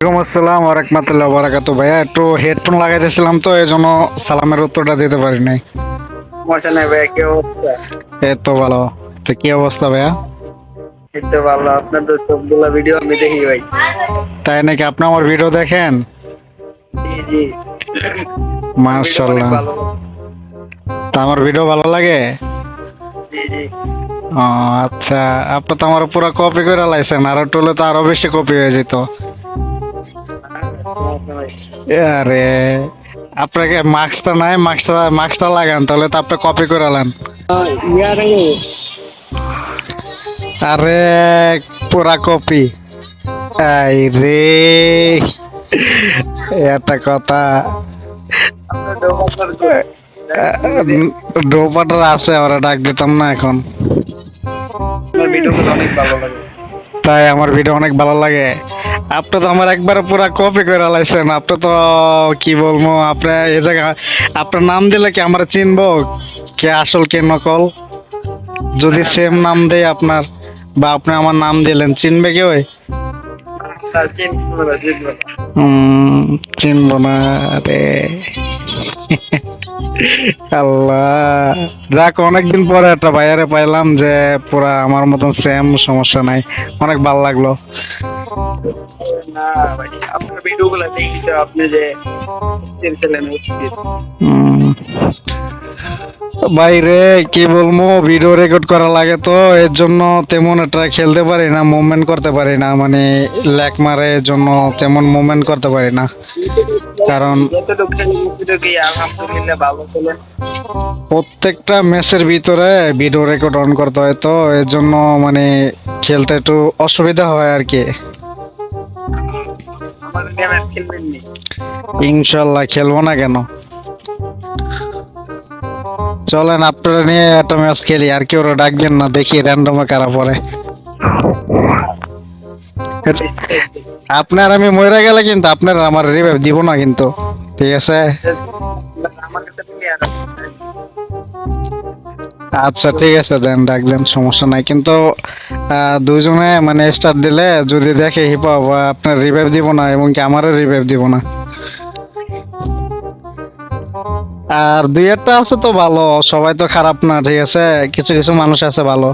ওয়ালাইকুম আসসালাম ওয়া রাহমাতুল্লাহি ওয়া বারাকাতুহু। ভাইয়া একটু হেডফোন লাগাইতেছিলাম তো এই জন্য সালামের উত্তরটা দিতে পারি নাই। সমস্যা নাই ভাইয়া, কি অবস্থা? এই তো ভালো। তো কি অবস্থা ভাইয়া? এই তো ভালো। আপনার তো সবগুলা ভিডিও আমি দেখি ভাই। তাই নাকি? আপনি আমার ভিডিও দেখেন? জি জি। আপনার ভিডিও অনেক মাশাআল্লাহ। ভালো লাগে। তা আমার ভিডিও ভালো লাগে? জি জি। ও আচ্ছা, আপনি তো আমার পুরো কপি করে লাইছেন, আর একটু হলে তো আরো বেশি কপি হয়ে যেত। সমস্যা নাই। আরে আপনাকে মাস্কটা লাগান, তাহলে তো আপনি কপি করে নেন। ইয়া রে, আরে পুরা কপি। এই রে, একটা কথা। আপনার ডোপাটার কই? ডোপাটার আছে, ওরা ডাক দিতাম না এখন। আপনার ভিডিওগুলো অনেক ভালো লাগে। তাই আমার ভিডিও অনেক ভালো লাগে। আপনি তো আমার একবার পুরা কপি করে লাইছেন। আপনি তো কি বলবো, আপনি এই জায়গা আপনার নাম দিলে কি আমরা চিনবো কে আসল কে নকল? যদি সেম নাম দেই আপনার, বা আপনি আমার নাম দিলেন, চিনবে কেউ? তার চিনবো না, চিনবো না। চিনবো না রে। আল্লাহ, যাক অনেকদিন পরে একটা ভাইয়ারে পাইলাম যে পুরা আমার মতন সেম, সমস্যা নাই। অনেক ভালো লাগলো। না ভাই, আপনার ভিডিওগুলো দেখি তো, আপনি যে ছিলেন অস্থির। উম, বাইরে কি বলবো, ভিডিও রেকর্ড করা লাগে তো এর জন্য তেমন একটা খেলতে পারি না, মুভমেন্ট করতে পারি না, মানে ল্যাক মারে এর জন্য তেমন মুভমেন্ট করতে পারি না। কারণ যতটুকু খেলেন ততটুকুই আলহামদুলিল্লাহ ভালো চলেন। প্রত্যেকটা ম্যাচের ভিতরে ভিডিও রেকর্ড অন করতে হয়, তো এর জন্য মানে খেলতে একটু অসুবিধা হয় আর কি। আমার গেম খেলবেন নি? ইনশাল্লাহ খেলবো না কেন? চলেন আপনারা নিয়ে একটা ম্যাচ খেলি, আর কেউ ডাকবেন না, দেখি র্যান্ডমে কারা পড়ে। আপনার আমি মরে গেলে কিন্তু আপনার আমার রিভাইভ দিব না কিন্তু, ঠিক আছে? আমার কাছে প্লেয়ার আছে। আচ্ছা ঠিক আছে, দেন ডাকলেন, সমস্যা নাই, কিন্তু দুইজনে মানে স্টার্ট দিলে যদি দেখে হিপ হপ, আপনার রিভাইভ দিব না, এবং কি আমারও রিভাইভ দিব না। আর দুই একটা আছে তো ভালো, সবাই তো খারাপ না, ঠিক আছে? কিছু কিছু মানুষ আছে ভালো।